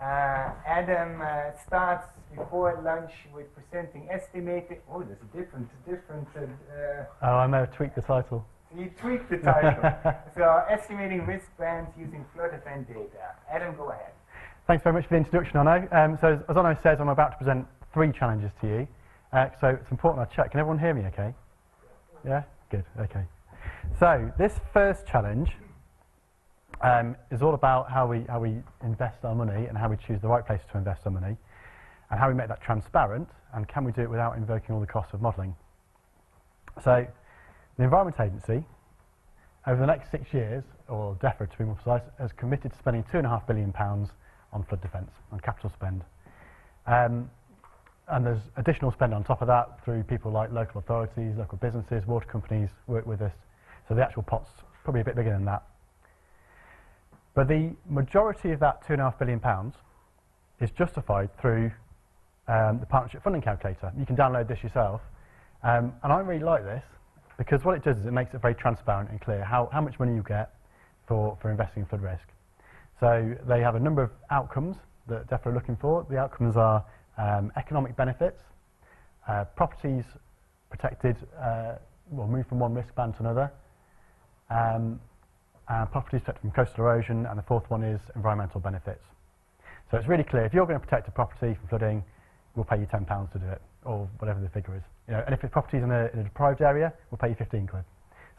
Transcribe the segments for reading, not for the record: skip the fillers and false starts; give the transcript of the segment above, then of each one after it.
Adam starts before lunch with presenting estimated. Oh, there's a different. Oh, I may have tweaked the title. You tweaked the title. So, estimating risk bands using flood event data. Adam, go ahead. Thanks very much for the introduction, Onno. So, as Onno says, I'm about to present 3 challenges to you. So, it's important I check. Can everyone hear me okay? Yeah? Good, okay. So, this first challenge is all about how we invest our money and how we choose the right places to invest our money and how we make that transparent, and can we do it without invoking all the costs of modelling. So, the Environment Agency, over the next 6 years, or DEFRA to be more precise, has committed to spending £2.5 billion on flood defence, on capital spend. And there's additional spend on top of that through people like local authorities, local businesses, water companies work with us. So the actual pot's probably a bit bigger than that. But the majority of that £2.5 billion is justified through the Partnership Funding Calculator. You can download this yourself. And I really like this because what it does is it makes it very transparent and clear how much money you get for investing in flood risk. So they have a number of outcomes that DEFRA are looking for. The outcomes are economic benefits, properties protected, move from one risk band to another, properties protected from coastal erosion, and the fourth one is environmental benefits. So it's really clear, if you're going to protect a property from flooding, we'll pay you £10 to do it, or whatever the figure is. You know, and if the property's in a deprived area, we'll pay you 15 quid.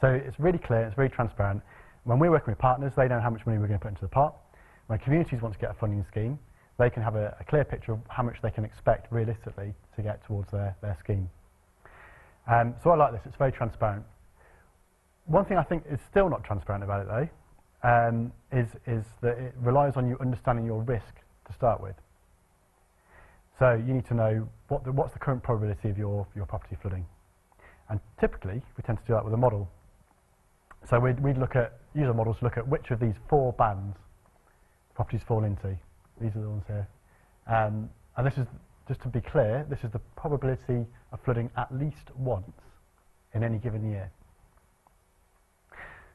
So it's really clear, it's very transparent. When we're working with partners, they know how much money we're going to put into the pot. When communities want to get a funding scheme, they can have a clear picture of how much they can expect realistically to get towards their scheme. So I like this, it's very transparent. One thing I think is still not transparent about it though, is that it relies on you understanding your risk to start with. So you need to know what's the current probability of your property flooding. And typically, we tend to do that with a model. So we'd use a model to look at which of these 4 bands properties fall into. These are the ones here. And this is, just to be clear, this is the probability of flooding at least once in any given year.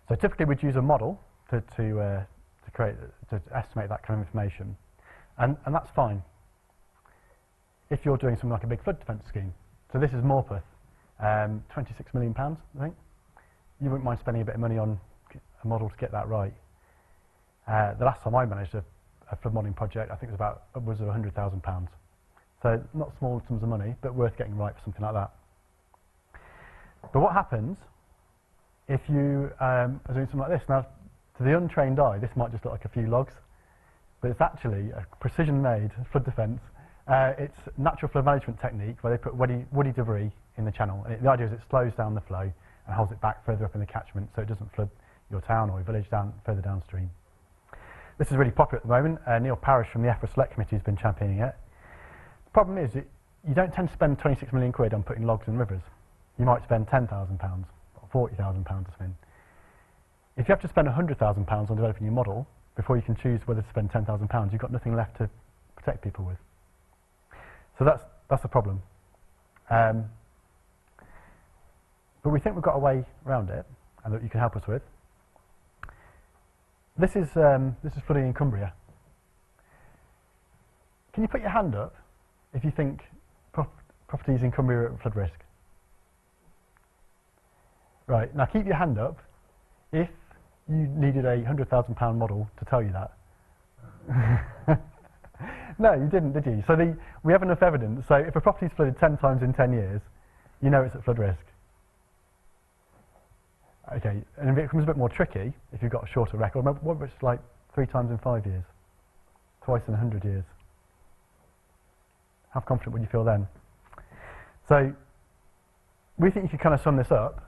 So typically we'd use a model to estimate that kind of information. And that's fine if you're doing something like a big flood defence scheme. So this is Morpeth, £26 million, I think. You wouldn't mind spending a bit of money on a model to get that right. The last time I managed a flood modelling project, I think it was about upwards of £100,000. So not small sums of money, but worth getting right for something like that. But what happens if you are doing something like this? Now, to the untrained eye, this might just look like a few logs, but it's actually a precision-made flood defence. It's a natural flood management technique where they put woody debris in the channel. And the idea is it slows down the flow and holds it back further up in the catchment so it doesn't flood your town or your village further downstream. This is really popular at the moment. Neil Parish from the EFRA Select Committee has been championing it. The problem is you don't tend to spend 26 million quid on putting logs in rivers. You might spend £10,000 or £40,000 or something. If you have to spend £100,000 on developing your model before you can choose whether to spend £10,000, you've got nothing left to protect people with. So that's a problem. But we think we've got a way around it, and that you can help us with. This is flooding in Cumbria. Can you put your hand up if you think properties in Cumbria are at flood risk? Right, now keep your hand up if you needed a £100,000 model to tell you that. No, you didn't, did you? So we have enough evidence. So if a property's flooded 10 times in 10 years, you know it's at flood risk. Okay, and if it becomes a bit more tricky, if you've got a shorter record, what if it's like 3 times in 5 years? Twice in 100 years? How confident would you feel then? So we think you could kind of sum this up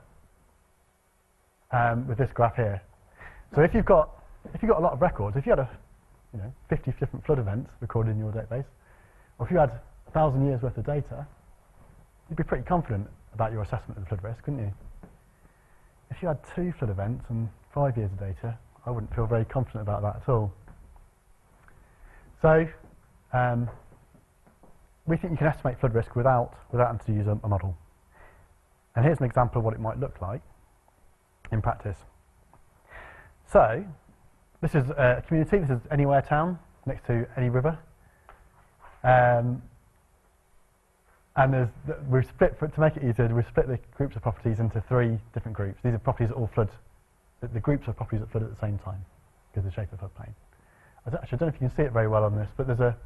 with this graph here. So if you've got a lot of records, if you had 50 different flood events recorded in your database, or if you had 1,000 years worth of data, you'd be pretty confident about your assessment of the flood risk, couldn't you? If you had 2 flood events and 5 years of data, I wouldn't feel very confident about that at all. So we think you can estimate flood risk without having to use a model. And here's an example of what it might look like in practice. So this is a community, this is Anywhere Town, next to Any River And we've split, to make it easier, we've split the groups of properties into 3 different groups. These are properties that all flood, the groups of properties that flood at the same time because of the shape of the floodplain. Actually, I don't know if you can see it very well on this, but there's a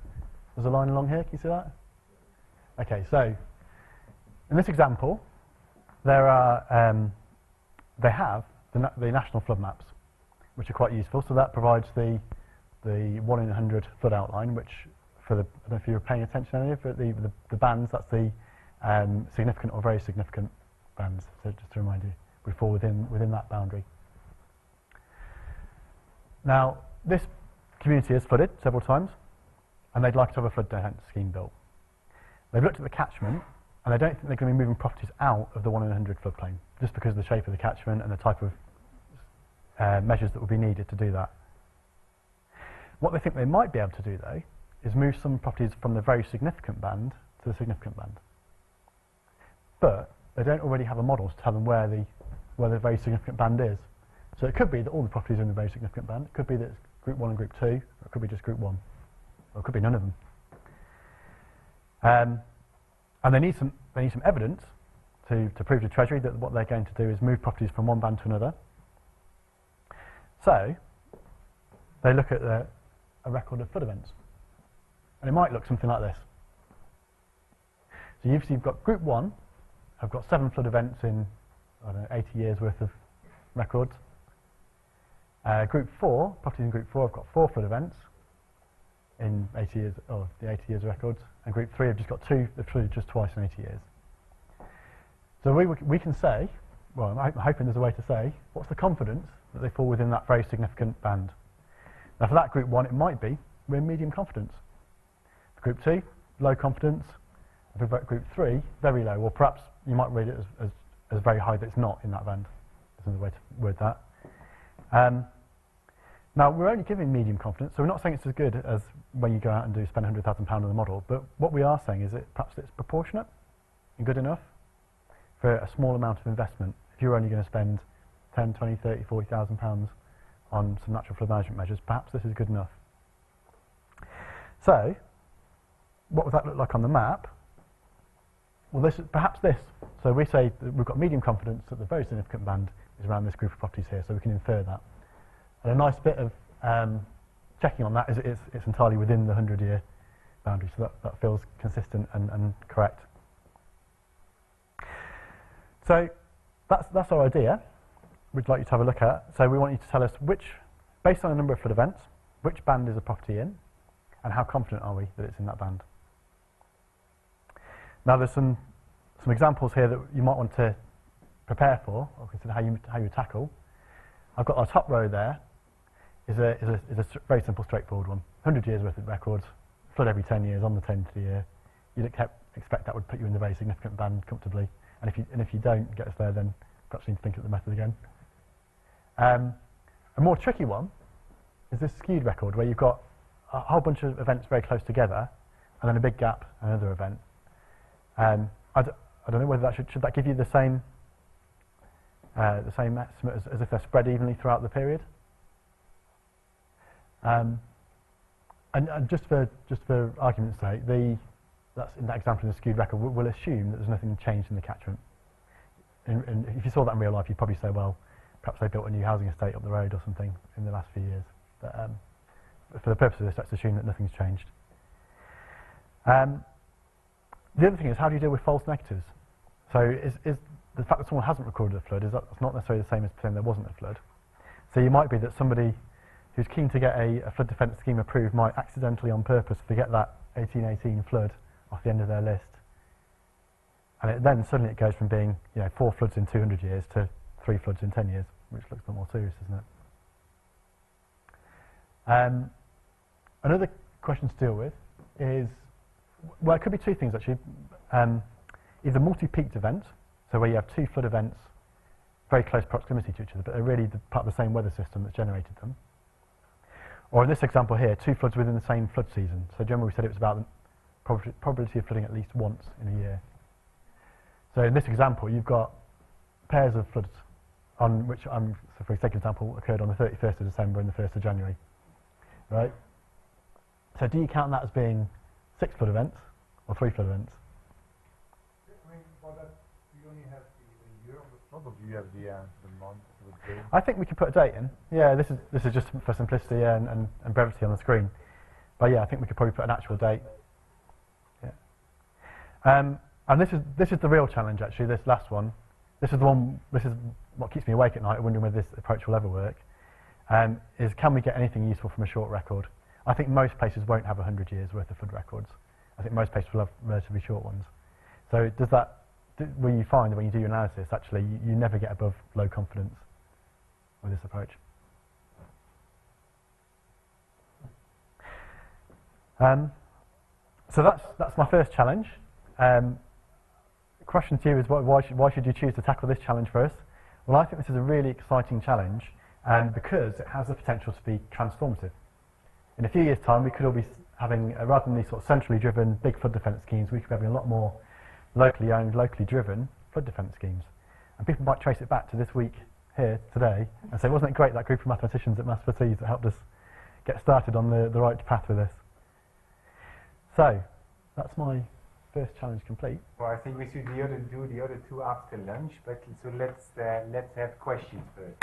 line along here. Can you see that? Okay, so in this example, there are they have the national flood maps, which are quite useful. So that provides the 1 in 100 flood outline, which for the, I don't know if you were paying attention earlier, but the bands, that's the significant or very significant bands. So just to remind you, we fall within that boundary. Now, this community has flooded several times, and they'd like to have a flood defence scheme built. They've looked at the catchment, and they don't think they're going to be moving properties out of the 1 in 100 floodplain, just because of the shape of the catchment and the type of measures that would be needed to do that. What they think they might be able to do, though, is move some properties from the very significant band to the significant band. But they don't already have a model to tell them where the very significant band is. So it could be that all the properties are in the very significant band. It could be that it's group 1 and group 2, or it could be just group 1, or it could be none of them. And they need some evidence to prove to Treasury that what they're going to do is move properties from one band to another. So they look at a record of flood events. And it might look something like this. So you've got group 1, have got 7 flood events in, I don't know, 80 years worth of records. Group 4, properties in group 4 have got 4 flood events in 80 years, or the 80 years of records. And group 3 have just got 2, they've flooded just twice in 80 years. So we can say, well, I'm hoping there's a way to say, what's the confidence that they fall within that very significant band? Now for that group 1, it might be we're medium confidence. For group 2, low confidence. And for group 3, very low. Or perhaps you might read it as very high that it's not in that band. There's another way to word that. Now we're only giving medium confidence, so we're not saying it's as good as when you go out and spend £100,000 on the model, but what we are saying is that perhaps it's proportionate and good enough for a small amount of investment. If you're only going to spend 10, 20, 30, 40,000 pounds on some natural flood management measures, perhaps this is good enough. So, what would that look like on the map? Well, this is perhaps this. So we say that we've got medium confidence that the very significant band is around this group of properties here, so we can infer that. And a nice bit of checking on that is it's entirely within the 100-year boundary, so that feels consistent and correct. So that's our idea we'd like you to have a look at. So we want you to tell us based on a number of flood events, which band is a property in, and how confident are we that it's in that band. Now there's some examples here that you might want to prepare for, or consider how you tackle. I've got our top row there is a very simple, straightforward one. 100 years worth of records, flood every 10 years on the 10th year. You'd expect that would put you in the very significant band comfortably. And if you don't get us there, then perhaps you need to think of the method again. A more tricky one is this skewed record, where you've got a whole bunch of events very close together, and then a big gap, another event. I don't know whether that should that give you the same estimate as if they're spread evenly throughout the period. And just for argument's sake, that's in that example in the skewed record, we'll assume that there's nothing changed in the catchment. And if you saw that in real life, you'd probably say, well, perhaps they built a new housing estate up the road or something in the last few years. But for the purpose of this, let's assume that nothing's changed. The other thing is, how do you deal with false negatives? So is the fact that someone hasn't recorded a flood, that's not necessarily the same as saying there wasn't a flood. So you might be that somebody who's keen to get a flood defence scheme approved might accidentally, on purpose, forget that 1818 flood off the end of their list. And then suddenly it goes from being 4 floods in 200 years to 3 floods in 10 years, which looks a bit more serious, doesn't it? Another question to deal with is, well, it could be 2 things actually. Either multi-peaked events, so where you have 2 flood events very close proximity to each other, but they're really part of the same weather system that's generated them. Or in this example here, 2 floods within the same flood season. So generally we said it was about the probability of flooding at least once in a year. So in this example, you've got pairs of floods on which, so for sake of example, occurred on the 31st of December and the 1st of January, right? So do you count that as being 6 flood events, or 3 flood events. I mean, for that, do you only have the year of the flood, or do you have the month, the day? I think we could put a date in. Yeah, this is just for simplicity and brevity on the screen. But yeah, I think we could probably put an actual date. Yeah. And this is the real challenge actually. This last one, this is what keeps me awake at night, wondering whether this approach will ever work. Is can we get anything useful from a short record? I think most places won't have 100 years worth of flood records. I think most places will have relatively short ones. So will you find that when you do your analysis, actually you never get above low confidence with this approach? So that's my first challenge. Question to you is why should you choose to tackle this challenge first? Well, I think this is a really exciting challenge, because it has the potential to be transformative. In a few years' time, we could all be having, rather than these sort of centrally driven big flood defence schemes, we could be having a lot more locally owned, locally driven flood defence schemes. And people might trace it back to this week here today and say, wasn't it great, that group of mathematicians at Maths4Ts that helped us get started on the right path with this? So, that's my first challenge complete. Well, I think we should do the other two after lunch, but so let's have questions first.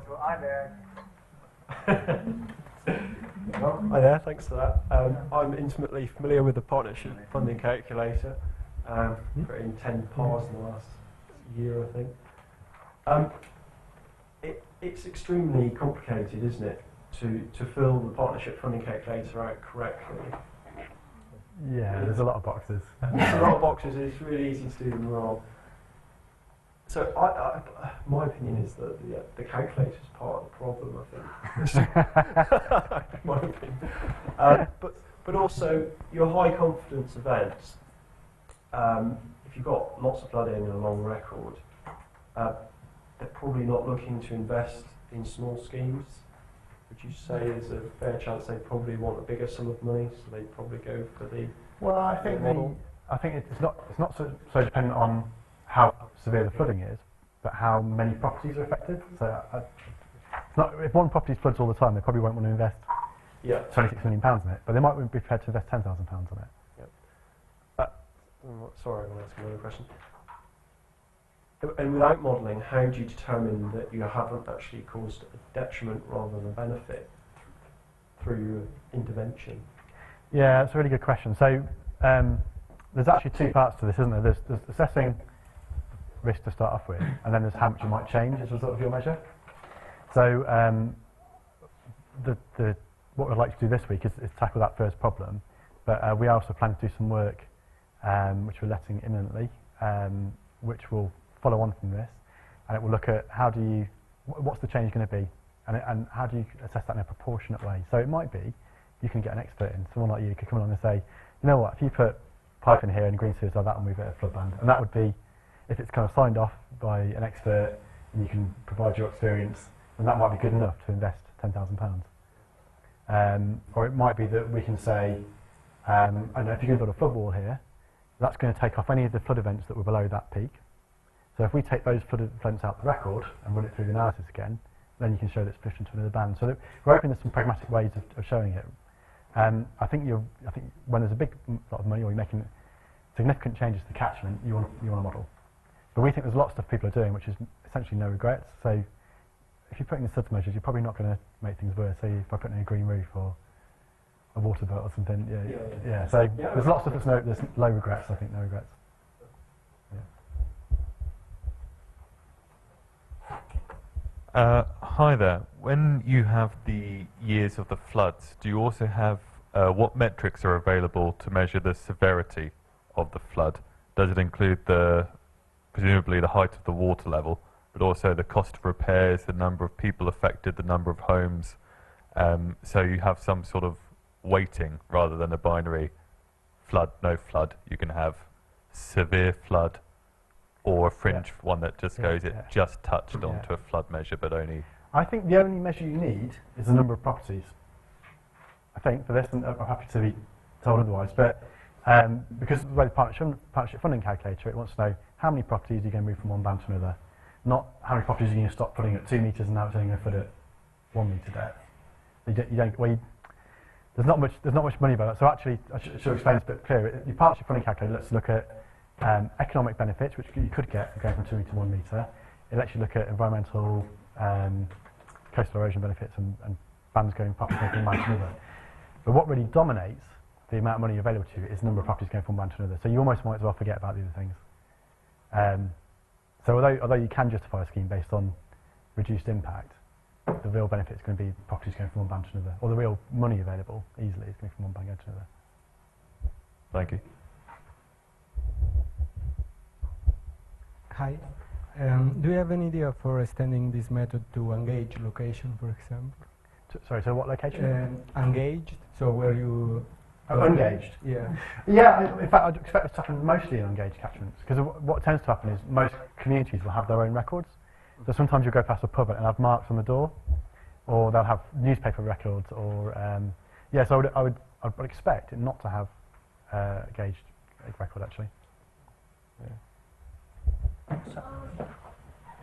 So either. Hi there, thanks for that. I'm intimately familiar with the partnership funding calculator. Put in 10 pars in the last year, I think. It's extremely complicated, isn't it, to fill the partnership funding calculator out correctly? Yeah, there's a lot of boxes. There's a lot of boxes, and it's really easy to do them wrong. So my opinion is that the calculator is part of the problem, I think. My opinion. But also, your high confidence events, if you've got lots of flooding and a long record, they're probably not looking to invest in small schemes. Would you say there's a fair chance they probably want a bigger sum of money, so they probably go for the model? I think it's not so dependent on how severe the flooding is, but how many properties are affected. So it's not, if one property floods all the time, they probably won't want to invest £26 million in it, but they might be prepared to invest £10,000 on it. Sorry, I'm going to ask another question. And without modelling, how do you determine that you haven't actually caused a detriment rather than a benefit through your intervention? Yeah, that's a really good question. So there's actually two parts to this, isn't there? There's assessing risk to start off with, and then there's how much you might change as a result of your measure. So what we'd like to do this week is tackle that first problem, but we also plan to do some work which we're letting imminently, which will follow on from this, and it will look at what's the change going to be, and how do you assess that in a proportionate way. So it might be you can get an expert in, someone like you could come along and say, you know what, if you put pipe in here and green sewers like that, and move it at flood band, and that would be, if it's kind of signed off by an expert and you can provide your experience, then that might be good enough to invest £10,000. Or it might be that we can say, I don't know, if you're going to build a flood wall here, that's going to take off any of the flood events that were below that peak. So if we take those flood events out the record and run it through the analysis again, then you can show that it's pushed into another band. So we're hoping there's some pragmatic ways of showing it. I think when there's a big lot of money, or you're making significant changes to the catchment, you want to model. But we think there's lots of stuff people are doing, which is essentially no regrets. So if you're putting in subs measures, you're probably not going to make things worse. Say if I put in a green roof or a water belt or something, yeah. So there's lots of stuff there's low regrets. I think no regrets. Hi there. When you have the years of the floods, do you also have what metrics are available to measure the severity of the flood? Does it include presumably the height of the water level, but also the cost of repairs, the number of people affected, the number of homes? So you have some sort of weighting rather than a binary flood, no flood. You can have severe flood, or a fringe one that just goes, it just touched onto a flood measure, but only... I think the only measure you need is the number of properties. I think for this, and I'm happy to be told otherwise, but because of the way the partnership funding calculator, it wants to know how many properties you're going to move from one band to another, not how many properties you're going to stop putting at 2 metres and now it's only going to put at 1 metre depth. there's not much money about it. So actually, I should explain this a bit clearer. Your partnership funding calculator lets you look at economic benefits, which you could get from going from 2 metre to 1 metre. It lets you look at environmental, coastal erosion benefits and bands going properties going from one to another. But what really dominates the amount of money available to you is the number of properties going from one to another. So you almost might as well forget about the other things. So although you can justify a scheme based on reduced impact, the real benefit is going to be properties going from one band to another, or the real money available easily is going from one band going to another. Thank you. Hi. Do you have any idea for extending this method to engaged location, for example? Sorry, so what location? Engaged, so where you... Unengaged? Yeah. Yeah, in fact, I'd expect this to happen mostly in unengaged catchments, because what tends to happen is most communities will have their own records. So sometimes you'll go past a pub and have marks on the door, or they'll have newspaper records, or yeah. So I would expect it not to have gauged record actually. Yeah.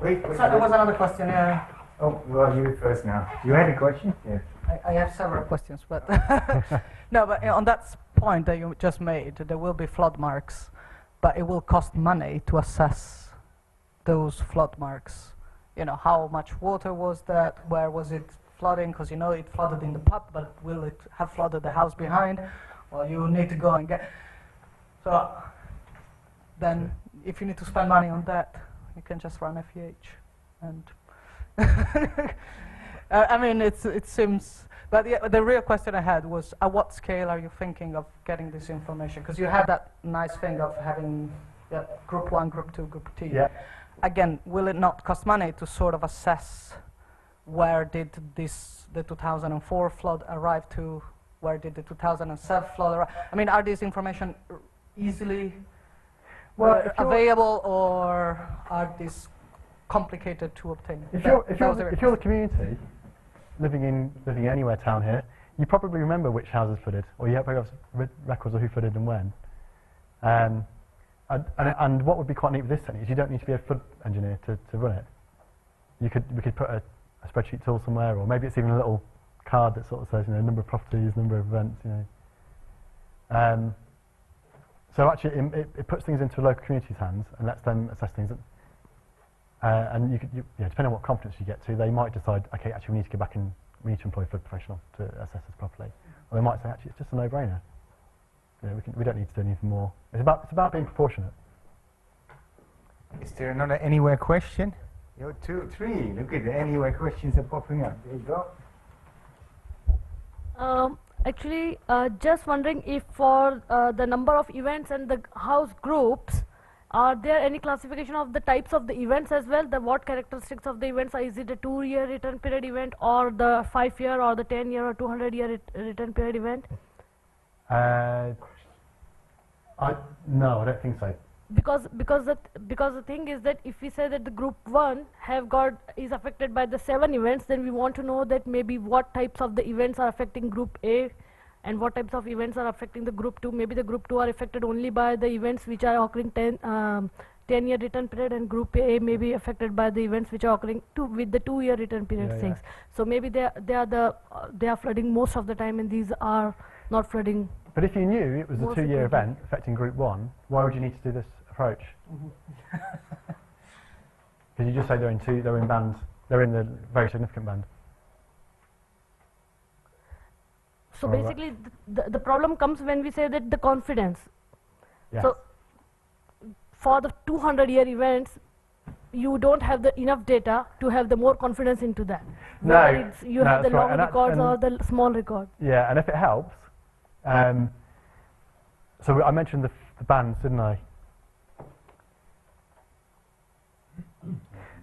Wait, So there was another question. Oh, well, you first now. You had a question? Yes. I have several questions, but no. But on that point that you just made, there will be flood marks, but it will cost money to assess those flood marks. You know, how much water was that? Where was it flooding? Because you know it flooded in the pub, but will it have flooded the house behind? Well, you need to go and get. So then, if you need to spend money on that, you can just run FEH, and I mean it seems. But the real question I had was, at what scale are you thinking of getting this information? Because you have that nice thing of having group 1, group 2, group T. Yeah. Again, will it not cost money to sort of assess where did the 2004 flood arrive to, where did the 2007 flood arrive? I mean, are these information easily available, or are these complicated to obtain? If you're the community living anywhere town here, you probably remember which houses flooded, or you have records of who flooded and when. And what would be quite neat with this technique is you don't need to be a flood engineer to run it. We could put a spreadsheet tool somewhere, or maybe it's even a little card that sort of says, number of properties, number of events, So actually, it puts things into a local community's hands and lets them assess things. And depending on what confidence you get to, they might decide, okay, actually we need to go back and we need to employ a flood professional to assess this properly. Or they might say, actually, it's just a no-brainer. We don't need to do anything more. It's about being proportionate. Is there another anywhere question? 2, 3. Look at the anywhere questions are popping up. There you go. Actually, just wondering if for the number of events and the house groups, are there any classification of the types of the events as well? What characteristics of the events are? Is it a 2-year return period event, or the 5-year, or the 10-year, or 200-year return period event? No, I don't think so. Because the thing is that if we say that the group 1 is affected by the 7 events, then we want to know that maybe what types of the events are affecting group A, and what types of events are affecting the group 2. Maybe the group 2 are affected only by the events which are occurring 10-year return period, and group A may be affected by the events which are occurring with the 2-year return period things. So maybe they are flooding most of the time, and these are not flooding. But if you knew it was a 2-year event affecting group 1, why would you need to do this approach? Because you just say they're in the very significant band. So basically, the problem comes when we say that the confidence. Yes. So for the 200-year events, you don't have the enough data to have the more confidence into that. No, you have the long records or the small record. Yeah, and if it helps, so I mentioned the bands, didn't I?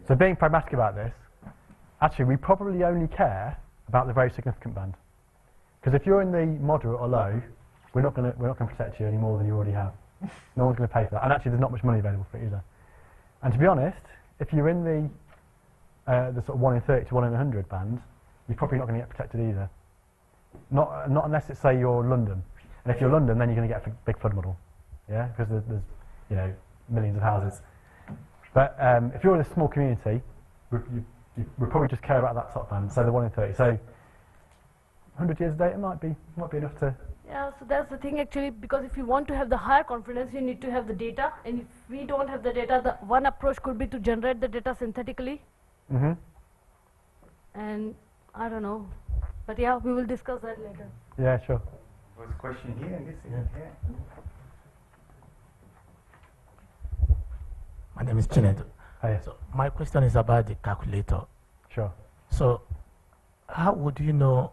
So being pragmatic about this, actually we probably only care about the very significant band. Because if you're in the moderate or low, we're not going to protect you any more than you already have. No one's going to pay for that, and actually there's not much money available for it either. And to be honest, if you're in the sort of 1 in 30 to 1 in 100 band, you're probably not going to get protected either. Not unless it's, say, you're London. And if you're London, then you're going to get a big flood model, yeah, because there's millions of houses. But if you're in a small community, we probably just care about that sort of band, so the 1 in 30. So 100 years of data might be enough to. Yeah, so that's the thing actually, because if you want to have the higher confidence, you need to have the data, and if we don't have the data, the one approach could be to generate the data synthetically, Mm-hmm. and I don't know, but yeah, we will discuss that later. Yeah, sure. There's a question here and this here. My name is Chinedu. Oh, yeah. So my question is about the calculator. Sure. So how would you know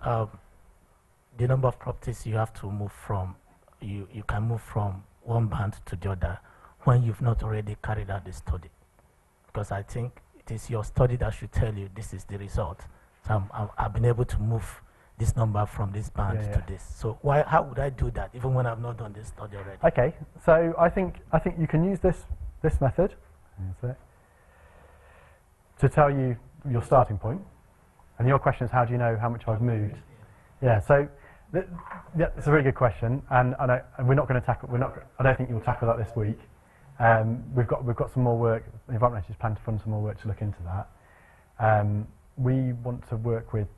the number of properties you have to move from, you can move from one band to the other when you've not already carried out the study? Because I think it is your study that should tell you this is the result. So I've been able to move this number from this band Yeah, to yeah. this. So how would I do that even when I've not done this study already? Okay, so I think you can use this method to tell you your starting point. And your question is, how do you know how much I've moved? Yeah, so yeah, it's a really good question, and we're not going to tackle. I don't think you'll tackle that this week. We've got some more work. The environment is planned to fund some more work to look into that. We want to work with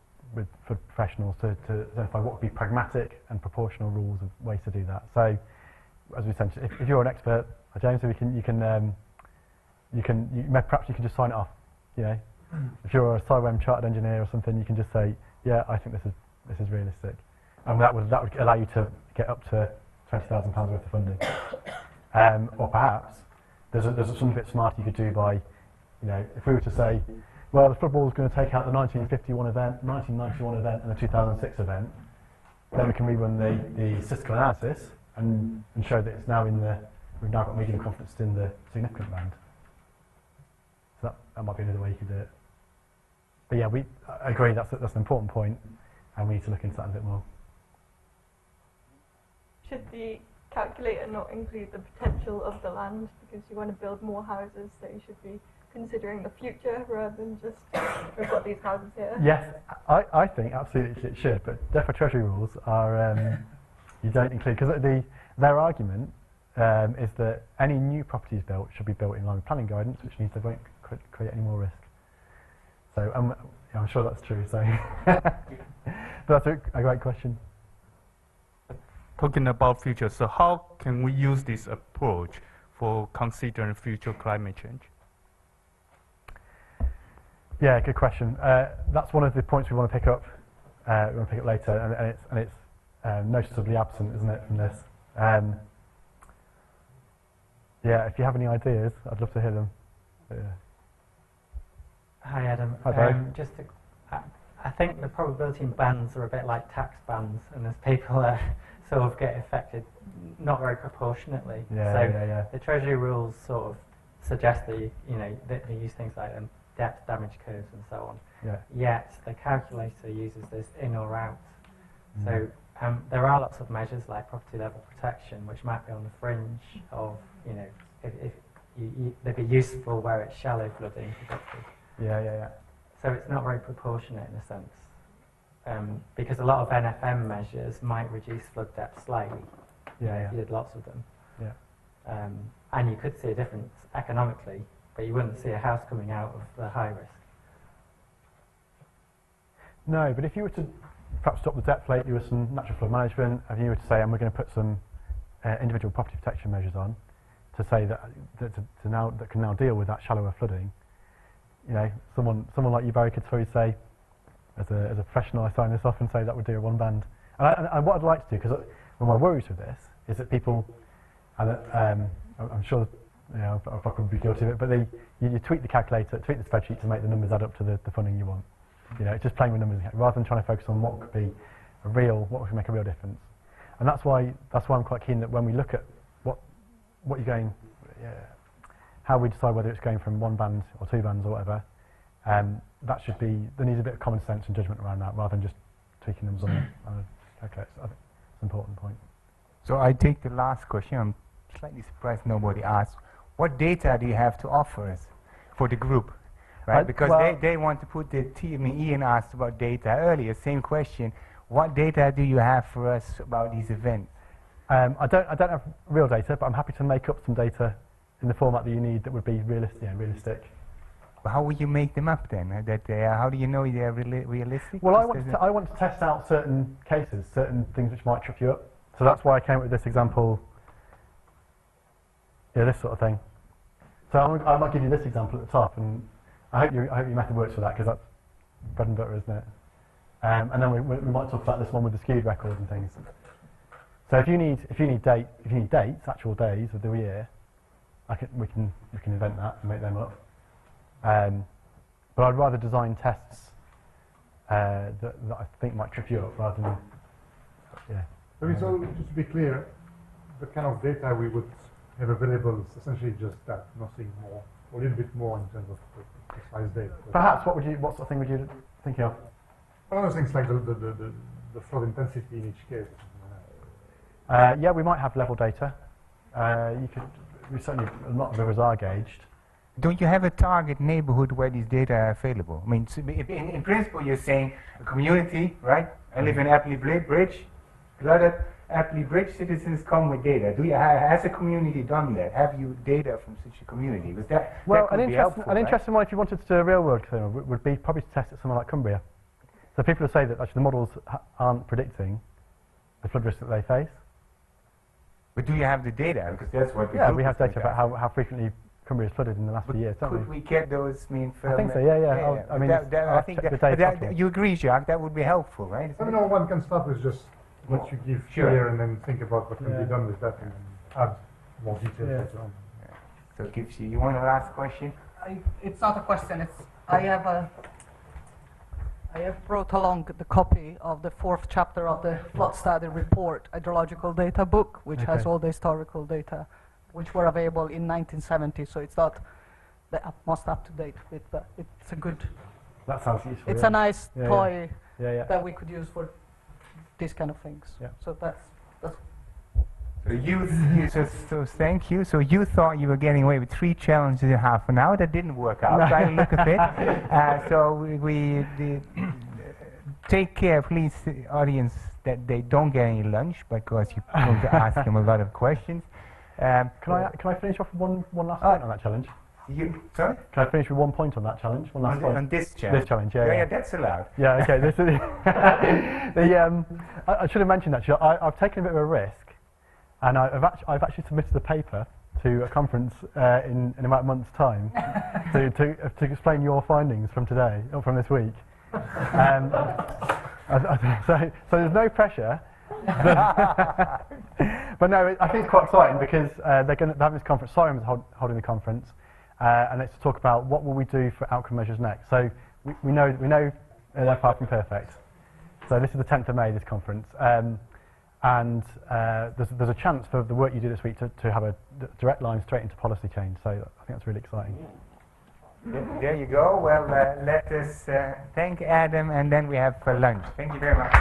professionals to identify what would be pragmatic and proportional rules of ways to do that. So, as we said, if you're an expert, James, perhaps you can just sign it off. You know, if you're a SciWem chartered engineer or something, you can just say, yeah, I think this is realistic, and that would allow you to get up to £20,000 worth of funding. Or perhaps there's something a bit smarter you could do by, you know, if we were to say, well, the flood wall is going to take out the 1951 event, 1991 event, and the 2006 event, then we can rerun the statistical analysis and show that it's now we've now got medium confidence in the significant band. So that might be another way you could do it. But yeah, I agree, that's an important point, and we need to look into that a bit more. Should the calculator not include the potential of the land, because you want to build more houses, so you should be considering the future rather than just we've got these houses here? Yes, I think absolutely it should, but DEFRA Treasury rules are you don't include, because their argument is that any new properties built should be built in line with planning guidance, which means they won't create any more risk. So yeah, I'm sure that's true. So but that's a great question. Talking about future, so how can we use this approach for considering future climate change? Yeah, good question. That's one of the points we want to pick up. We want to pick up later, and it's noticeably absent, isn't it, from this? Yeah, if you have any ideas, I'd love to hear them. Yeah. Hi, Adam. Hi, Barry. I think the probability bands are a bit like tax bands, and as people sort of get affected, not very proportionately. Yeah. The Treasury rules sort of suggest that they use things like depth damage curves and so on. Yeah. Yet the calculator uses this in or out. So there are lots of measures like property level protection, which might be on the fringe of, if they'd be useful where it's shallow flooding predicted. Yeah. So it's not very proportionate in a sense, because a lot of NFM measures might reduce flood depth slightly. Yeah. If you did lots of them. Yeah. And you could see a difference economically, but you wouldn't see a house coming out of the high risk. No, but if you were to perhaps stop the depth lately with some natural flood management, and you were to say, and we're going to put some individual property protection measures on, to say that can now deal with that shallower flooding. Someone like you, Barry, could probably say, as a professional, I sign this off and say that would do a one band. And what I'd like to do, because one of my worries with this is that people, and I'm sure, I'll probably be guilty of it, but you tweak the calculator, tweak the spreadsheet to make the numbers add up to the funding you want. It's just playing with numbers rather than trying to focus on what could be what would make a real difference. And that's why I'm quite keen that when we look at what you're going, how we decide whether it's going from one band or two bands or whatever, that should be, there needs a bit of common sense and judgment around that rather than just tweaking numbers on a calculator. I think it's an important point. So I take the last question. I'm slightly surprised nobody asked. What data do you have to offer us for the group? Right, because they want to put the Ian asked about data earlier, same question. What data do you have for us about these events? I don't have real data, but I'm happy to make up some data in the format that you need that would be realistic. But how will you make them up then? How do you know they are realistic? Well, I want to test out certain cases, certain things which might trip you up. So that's why I came up with this example. Yeah, this sort of thing. So I might give you this example at the top, and I hope your method works for that, because that's bread and butter, isn't it? And then we might talk about this one with the skewed record and things. So if you need dates, actual days of the year, we can invent that and make them up. But I'd rather design tests that I think might trip you up rather than, yeah. So just to be clear, the kind of data we would have available is essentially just that, nothing more, or a little bit more in terms of precise data. Perhaps what sort of thing would you think of? Other things like the flood intensity in each case. Yeah, we might have level data. Certainly a lot of rivers are gauged. Don't you have a target neighborhood where these data are available? I mean, in principle, you're saying a community, right? I live in Appley Bridge. Flooded Appley Bridge citizens come with data. Has a community done that? Have you data from such a community? Because that could be helpful, an interesting one, if you wanted to do a real-world experiment, would be probably to test it somewhere like Cumbria. So people who say that actually the models aren't predicting the flood risk that they face. But do you have the data? Because that's what the we have data about how frequently Cumbria is flooded in the last few years, don't we? Could we get those? I think so. Yeah. I mean, I think you agree, Jacques. That would be helpful, right? I know one can start with just what you give here, and then think about what can be done with that, and add more details later on. So it gives you. You want a last question? It's not a question. I have brought along the copy of the 4th chapter of the flood study report, hydrological data book, which has all the historical data, which were available in 1970. So it's not the most up to date with, but it's a good. That sounds useful. It's a nice toy that we could use for these kind of things. Yeah. So that's. So thank you. So you thought you were getting away with 3 challenges in half an hour. That didn't work out by the look of it. So we take care, please, audience, that they don't get any lunch, because you're going to ask them a lot of questions. Can I finish off with one last point on that challenge? Sorry? Can I finish with one point on that challenge? One last point. On this challenge? This challenge, yeah, that's allowed. Yeah, okay. This is I should have mentioned actually, I've taken a bit of a risk, and I've actually submitted a paper to a conference in about a month's time to explain your findings from today, or from this week. So there's no pressure. But no, I think it's quite exciting, because they're having this conference. Siren's holding the conference, and it's to talk about what will we do for outcome measures next. So we know they're far from perfect. So this is the 10th of May, this conference, and there's a chance for the work you do this week to have a direct line straight into policy change. So I think that's really exciting. There you go. Well, let us thank Adam, and then we have lunch. Thank you very much.